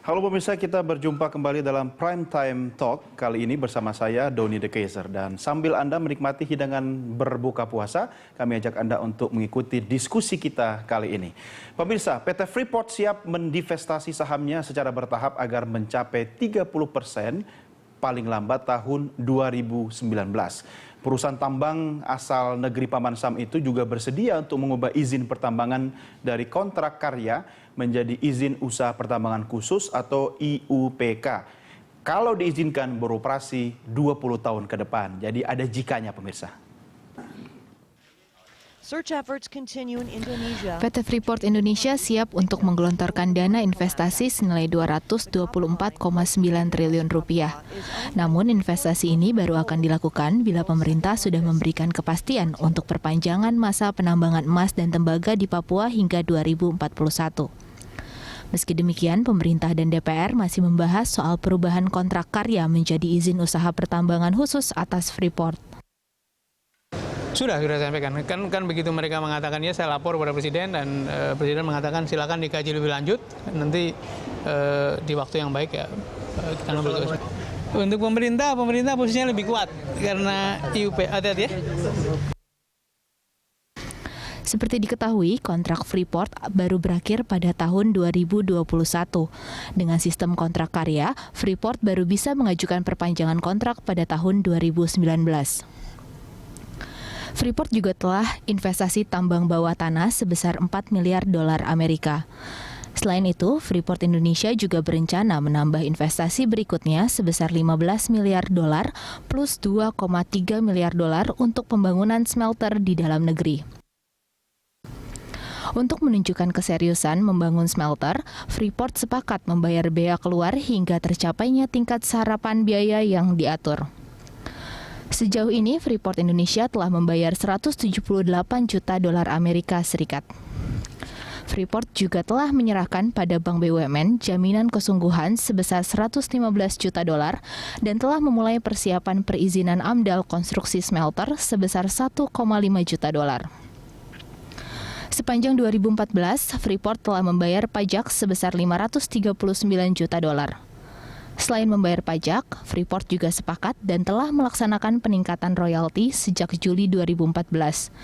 Halo pemirsa, kita berjumpa kembali dalam Prime Time Talk. Kali ini bersama saya, Doni De Keizer. Dan sambil Anda menikmati hidangan berbuka puasa, kami ajak Anda untuk mengikuti diskusi kita kali ini. Pemirsa, PT Freeport siap mendivestasi sahamnya secara bertahap agar mencapai 30% paling lambat tahun 2019. Perusahaan tambang asal negeri Paman Sam itu juga bersedia untuk mengubah izin pertambangan dari kontrak karya menjadi izin usaha pertambangan khusus atau IUPK. Kalau diizinkan beroperasi 20 tahun ke depan. Jadi ada jikanya pemirsa. Search efforts continue in Indonesia. PT Freeport Indonesia siap untuk menggelontorkan dana investasi senilai 224,9 triliun rupiah. Namun investasi ini baru akan dilakukan bila pemerintah sudah memberikan kepastian untuk perpanjangan masa penambangan emas dan tembaga di Papua hingga 2041. Meski demikian, pemerintah dan DPR masih membahas soal perubahan kontrak karya menjadi izin usaha pertambangan khusus atas Freeport. Sudah sampaikan, kan begitu mereka mengatakannya saya lapor kepada Presiden dan Presiden mengatakan silakan dikaji lebih lanjut, nanti di waktu yang baik ya kita ngambil terus. Untuk pemerintah posisinya lebih kuat karena IUP, hati-hati ya. Seperti diketahui, kontrak Freeport baru berakhir pada tahun 2021. Dengan sistem kontrak karya, Freeport baru bisa mengajukan perpanjangan kontrak pada tahun 2019. Freeport juga telah investasi tambang bawah tanah sebesar 4 miliar dolar Amerika. Selain itu, Freeport Indonesia juga berencana menambah investasi berikutnya sebesar 15 miliar dolar plus 2,3 miliar dolar untuk pembangunan smelter di dalam negeri. Untuk menunjukkan keseriusan membangun smelter, Freeport sepakat membayar bea keluar hingga tercapainya tingkat serapan biaya yang diatur. Sejauh ini, Freeport Indonesia telah membayar 178 juta dolar Amerika Serikat. Freeport juga telah menyerahkan pada Bank BUMN jaminan kesungguhan sebesar 115 juta dolar dan telah memulai persiapan perizinan AMDAL konstruksi smelter sebesar 1,5 juta dolar. Sepanjang 2014, Freeport telah membayar pajak sebesar 539 juta dolar. Selain membayar pajak, Freeport juga sepakat dan telah melaksanakan peningkatan royalti sejak Juli 2014,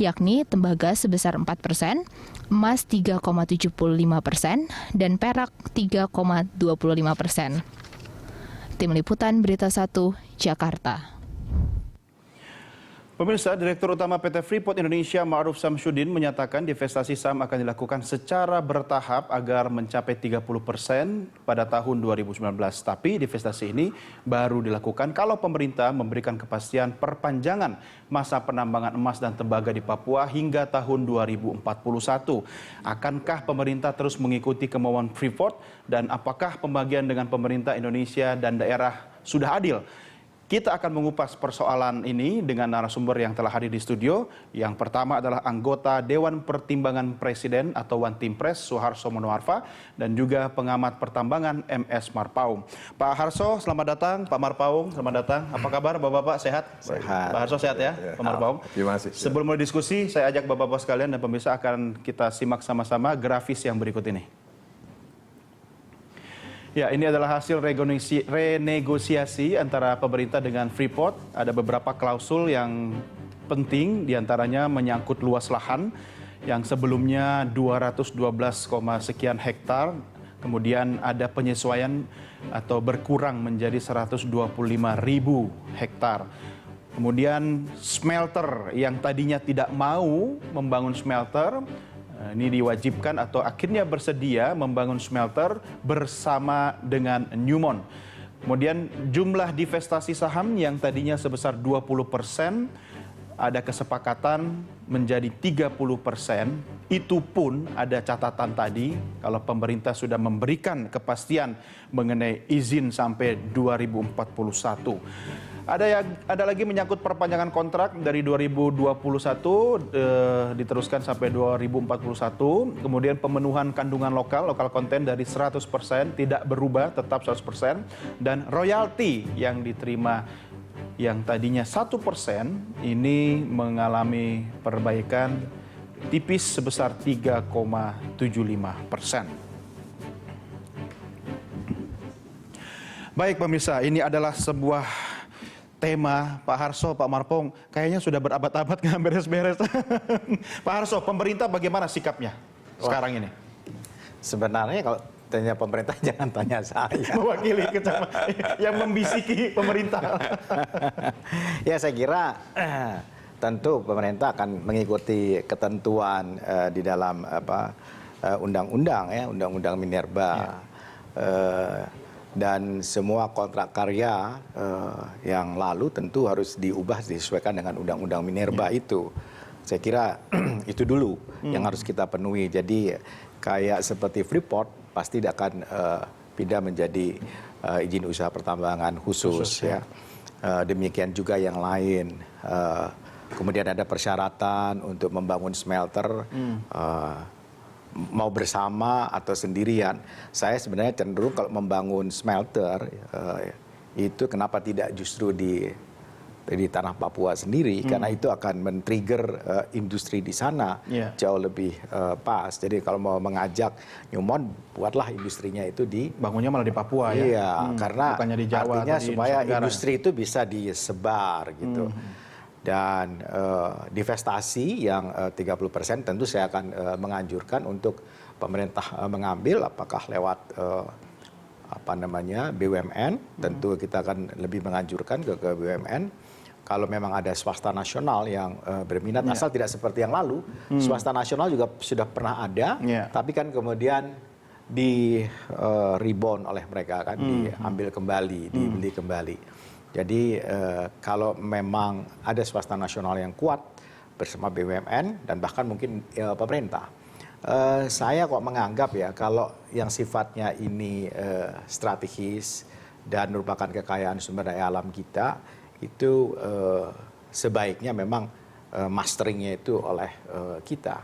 yakni tembaga sebesar 4%, emas 3,75%, dan perak 3,25%. Tim Liputan Berita 1, Jakarta. Pemirsa, Direktur Utama PT Freeport Indonesia Ma'ruf Samsudin menyatakan divestasi saham akan dilakukan secara bertahap agar mencapai 30% pada tahun 2019. Tapi divestasi ini baru dilakukan kalau pemerintah memberikan kepastian perpanjangan masa penambangan emas dan tembaga di Papua hingga tahun 2041. Akankah pemerintah terus mengikuti kemauan Freeport dan apakah pembagian dengan pemerintah Indonesia dan daerah sudah adil? Kita akan mengupas persoalan ini dengan narasumber yang telah hadir di studio. Yang pertama adalah anggota Dewan Pertimbangan Presiden atau One Team Press, Suharso Monoarfa, dan juga pengamat pertambangan MS Marpaung. Pak Harso, selamat datang. Pak Marpaung, selamat datang. Apa kabar Bapak-Bapak? Sehat? Sehat. Pak Harso sehat ya, Pak Marpaung? Terima kasih. Sebelum mulai diskusi, saya ajak Bapak-Bapak sekalian dan pemirsa akan kita simak sama-sama grafis yang berikut ini. Ya, ini adalah hasil renegosiasi antara pemerintah dengan Freeport. Ada beberapa klausul yang penting, diantaranya menyangkut luas lahan yang sebelumnya 212, sekian hektar. Kemudian ada penyesuaian atau berkurang menjadi 125.000 hektar. Kemudian smelter yang tadinya tidak mau membangun smelter, ini diwajibkan atau akhirnya bersedia membangun smelter bersama dengan Newmont. Kemudian jumlah divestasi saham yang tadinya sebesar 20%, ada kesepakatan menjadi 30%. Itu pun ada catatan tadi, kalau pemerintah sudah memberikan kepastian mengenai izin sampai 2041. Ada lagi menyangkut perpanjangan kontrak dari 2021 diteruskan sampai 2041. Kemudian pemenuhan kandungan lokal konten dari 100% tidak berubah, tetap 100%. Dan royalti yang diterima yang tadinya 1% ini mengalami perbaikan tipis sebesar 3,75%. Baik pemirsa, ini adalah sebuah tema Pak Harso, Pak Marpong, kayaknya sudah berabad-abad nggak beres-beres. Pak Harso, pemerintah bagaimana sikapnya sekarang ini? Sebenarnya kalau tanya pemerintah jangan tanya saya. Mewakili kecamatan yang membisiki pemerintah. Ya saya kira tentu pemerintah akan mengikuti ketentuan di dalam undang-undang ya, undang-undang minerba. Dan semua kontrak karya yang lalu tentu harus diubah disesuaikan dengan undang-undang minerba itu. Saya kira itu dulu yang harus kita penuhi. Jadi kayak seperti Freeport pasti akan pindah menjadi izin usaha pertambangan khusus ya. Demikian juga yang lain. Kemudian ada persyaratan untuk membangun smelter. Mau bersama atau sendirian, saya sebenarnya cenderung kalau membangun smelter itu kenapa tidak justru di tanah Papua sendiri, karena itu akan men-trigger industri di sana jauh lebih pas. Jadi kalau mau mengajak Newmont, buatlah industrinya itu di bangunnya malah di Papua ya. Iya, karena bukannya di Jawa artinya atau di supaya Nusa Tenggara. industri itu bisa disebar gitu. Dan divestasi yang 30% tentu saya akan menganjurkan untuk pemerintah mengambil, apakah lewat BUMN, tentu kita akan lebih menganjurkan ke BUMN. Kalau memang ada swasta nasional yang berminat, asal tidak seperti yang lalu, swasta nasional juga sudah pernah ada, tapi kan kemudian di rebound oleh mereka kan, diambil kembali, dibeli kembali. Jadi kalau memang ada swasta nasional yang kuat bersama BUMN dan bahkan mungkin pemerintah, saya kok menganggap ya kalau yang sifatnya ini strategis dan merupakan kekayaan sumber daya alam kita, itu sebaiknya memang masteringnya itu oleh kita.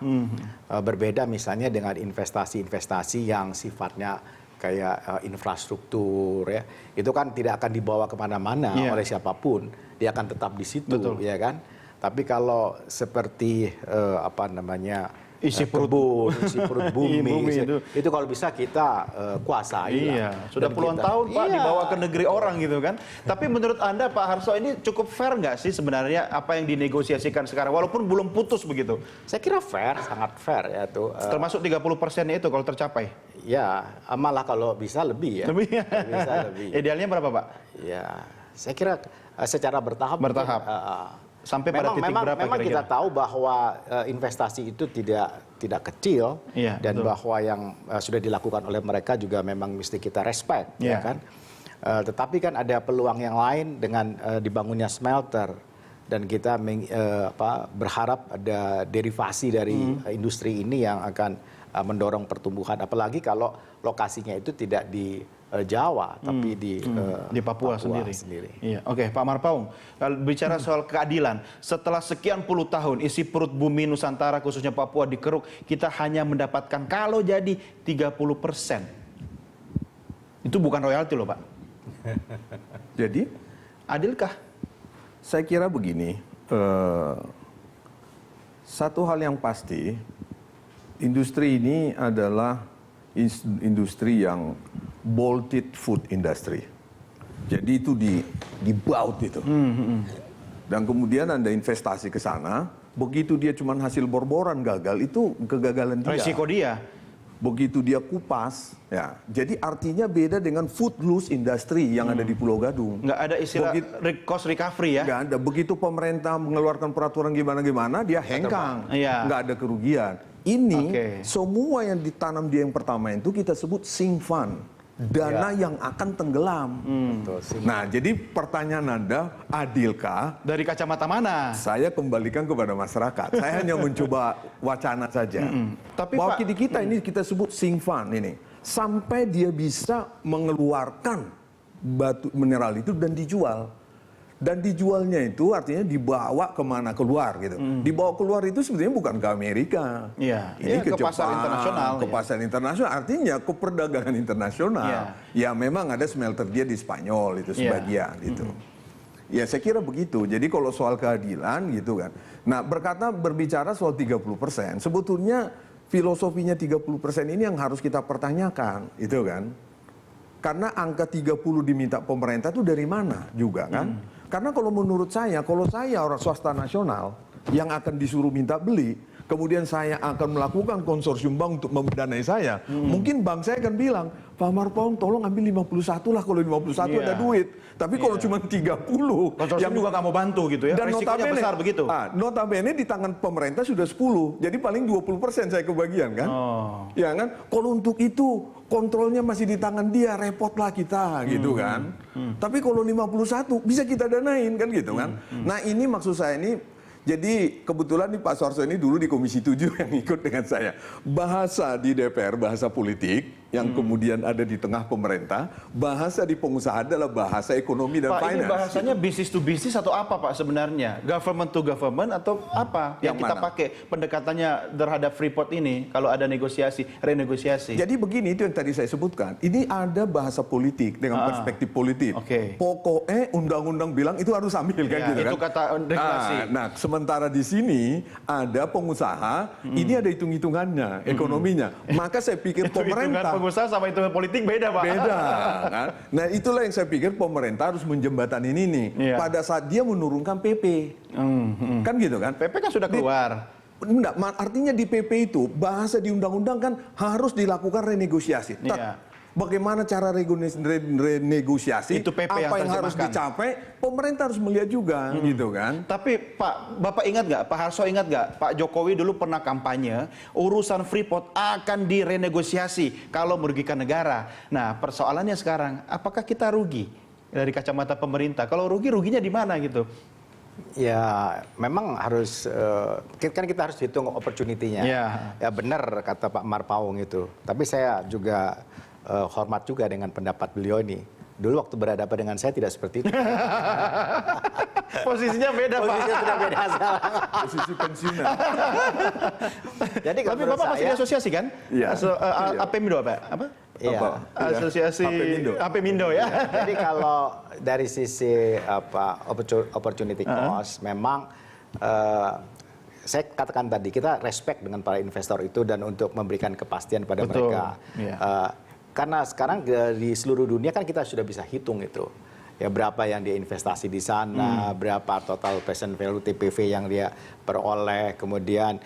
Berbeda misalnya dengan investasi-investasi yang sifatnya kayak infrastruktur ya, itu kan tidak akan dibawa kemana-mana oleh siapapun, dia akan tetap di situ. Betul. Ya kan. Tapi kalau seperti isi perut bumi itu kalau bisa kita kuasai. Iya, sudah puluhan tahun Pak dibawa ke negeri orang gitu kan. Tapi menurut Anda Pak Harso ini cukup fair nggak sih sebenarnya apa yang dinegosiasikan sekarang walaupun belum putus begitu? Saya kira fair, sangat fair ya tuh. Termasuk 30% itu kalau tercapai? Ya, malah kalau bisa lebih ya. Lebih. Bisa lebih. Idealnya berapa Pak? Ya, saya kira secara bertahap. Bertahap. Sampai pada titik berapa memang kira-kira? kita tahu bahwa investasi itu tidak kecil dan betul. Bahwa yang sudah dilakukan oleh mereka juga memang mesti kita respect ya kan. Tetapi kan ada peluang yang lain dengan dibangunnya smelter dan kita berharap ada derivasi dari industri ini yang akan mendorong pertumbuhan, apalagi kalau lokasinya itu tidak di Jawa tapi di Papua sendiri. Iya. Oke, Pak Marpaung, kalau bicara soal keadilan, setelah sekian puluh tahun isi perut bumi Nusantara khususnya Papua dikeruk, kita hanya mendapatkan kalau jadi 30%. Itu bukan royalti loh, Pak. Jadi, adilkah? Saya kira begini, satu hal yang pasti, industri ini adalah industri yang bolted food industry. Jadi itu dibaut itu. Dan kemudian ada investasi ke sana, begitu dia cuma hasil borboran gagal, itu kegagalan dia. Risiko dia. Begitu dia kupas, ya. Jadi artinya beda dengan footloose industry yang ada di Pulau Gadung. Nggak ada istilah cost recovery ya? Nggak ada. Begitu pemerintah mengeluarkan peraturan gimana-gimana, dia hengkang. Nggak ada kerugian. Ini semua yang ditanam dia yang pertama itu kita sebut sink fund. Dana yang akan tenggelam. Nah, jadi pertanyaan Anda, adilkah? Dari kacamata mana? Saya kembalikan kepada masyarakat. Saya hanya mencoba wacana saja. Tapi bahwa Pak, kita ini kita sebut sink fund ini. Sampai dia bisa mengeluarkan batu mineral itu dan dijual. Dan dijualnya itu artinya dibawa kemana keluar gitu. Dibawa keluar itu sebenarnya bukan ke Amerika. Ini ke Jepang, pasar internasional. Ke pasar internasional. Artinya ke perdagangan internasional. Ya memang ada smelter dia di Spanyol itu sebagian gitu. Ya saya kira begitu. Jadi kalau soal keadilan gitu kan. Nah berbicara soal 30%, sebetulnya filosofinya 30% ini yang harus kita pertanyakan, itu kan. Karena angka 30 diminta pemerintah itu dari mana juga kan? Karena kalau menurut saya, kalau saya orang swasta nasional yang akan disuruh minta beli, kemudian saya akan melakukan konsorsium bank untuk mendanai saya, mungkin bank saya akan bilang, Pak Marpaung tolong ambil 51 lah kalau 51 ada duit. Tapi kalau cuma 30, konsorsium juga nggak mau bantu gitu ya, dan risikonya besar begitu. Notabene di tangan pemerintah sudah 10, jadi paling 20% saya kebagian kan? Ya kan? Kalau untuk itu kontrolnya masih di tangan dia, repotlah kita gitu kan. Tapi kalau 51 bisa kita danain kan gitu kan. Nah ini maksud saya ini, jadi kebetulan nih Pak Suarso ini dulu di Komisi 7 yang ikut dengan saya. Bahasa di DPR, bahasa politik yang kemudian ada di tengah pemerintah, bahasa di pengusaha adalah bahasa ekonomi dan Pak, finance. ini bahasanya business to business atau apa Pak sebenarnya? Government to government atau apa yang kita pakai pendekatannya terhadap Freeport ini kalau ada negosiasi, renegosiasi? Jadi begini, itu yang tadi saya sebutkan. Ini ada bahasa politik dengan perspektif politik. Pokoknya undang-undang bilang itu harus ambil kayak gitu kan. Itu kata regulasi. Nah, sementara di sini ada pengusaha, ini ada hitung-hitungannya, ekonominya. Maka saya pikir pemerintah pengusaha sama itu politik beda Pak. Beda kan? Nah itulah yang saya pikir pemerintah harus menjembatani ini nih. Pada saat dia menurunkan PP. Kan gitu kan? PP kan sudah keluar. Enggak, artinya di PP itu bahasa di undang-undang kan harus dilakukan renegosiasi. Bagaimana cara renegosiasi, itu PP apa yang harus dicapai, pemerintah harus melihat juga gitu kan. Tapi Pak, Bapak ingat nggak, Pak Harso ingat nggak, Pak Jokowi dulu pernah kampanye urusan Freeport akan direnegosiasi kalau merugikan negara. Nah persoalannya sekarang, apakah kita rugi dari kacamata pemerintah? Kalau rugi, ruginya di mana gitu? Ya memang harus, kan kita harus hitung opportunity-nya. Ya benar kata Pak Marpaung itu. Tapi saya juga hormat juga dengan pendapat beliau ini. Dulu waktu berhadapan dengan saya tidak seperti itu. Posisinya beda Pak. Posisinya sudah beda. Posisi pensiunan. Jadi tapi Bapak masih asosiasi kan? Iya. APmindo apa? Iya. Asosiasi APmindo ya. Jadi kalau dari sisi opportunity cost, memang saya katakan tadi kita respect dengan para investor itu dan untuk memberikan kepastian pada mereka. Karena sekarang di seluruh dunia kan kita sudah bisa hitung itu. Ya berapa yang dia investasi di sana, berapa total present value TPV yang dia peroleh, kemudian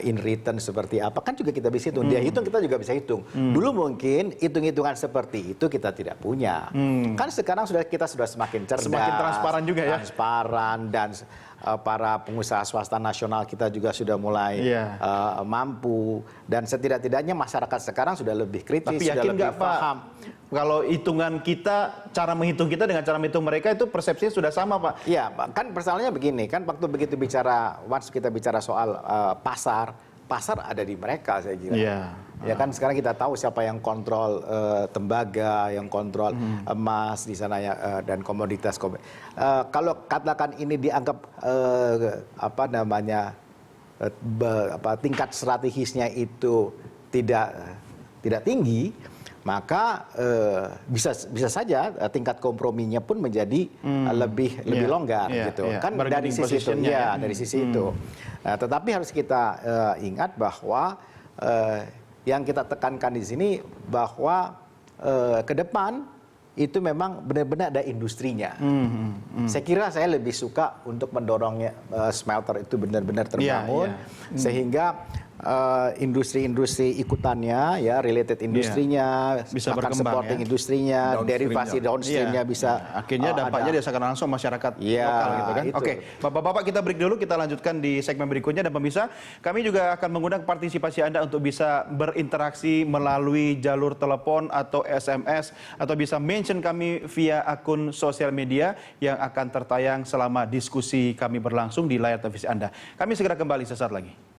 in return seperti apa, kan juga kita bisa hitung. Dia hitung, kita juga bisa hitung. Dulu mungkin hitung-hitungan seperti itu kita tidak punya. Kan sekarang kita sudah semakin cerdas. Semakin transparan juga ya. Transparan dan para pengusaha swasta nasional kita juga sudah mulai mampu. Dan setidak-tidaknya masyarakat sekarang sudah lebih kritis, tapi sudah yakin lebih nggak, paham. Pak, kalau hitungan kita, cara menghitung kita dengan cara menghitung mereka itu persepsinya sudah sama Pak? Iya, kan persoalannya begini, kan waktu begitu bicara, once kita bicara soal pasar ada di mereka saya kira. Ya kan sekarang kita tahu siapa yang kontrol tembaga, yang kontrol emas di sana ya, dan komoditas. Kalau katakan ini dianggap tingkat strategisnya itu tidak tinggi, maka bisa saja tingkat komprominya pun menjadi lebih longgar gitu. Kan dari sisi itu dari sisi itu. Tetapi harus kita ingat bahwa yang kita tekankan di sini bahwa ke depan itu memang benar-benar ada industrinya. Saya kira saya lebih suka untuk mendorongnya smelter itu benar-benar terbangun sehingga industri-industri ikutannya ya, related industrinya bisa bahkan berkembang, supporting industrinya, derivasi downstreamnya bisa akhirnya dampaknya dirasakan langsung masyarakat lokal gitu kan. Oke, Bapak-bapak kita break dulu, kita lanjutkan di segmen berikutnya. Dan pemirsa, kami juga akan mengundang partisipasi Anda untuk bisa berinteraksi melalui jalur telepon atau SMS, atau bisa mention kami via akun sosial media yang akan tertayang selama diskusi kami berlangsung di layar televisi Anda. Kami segera kembali sesaat lagi.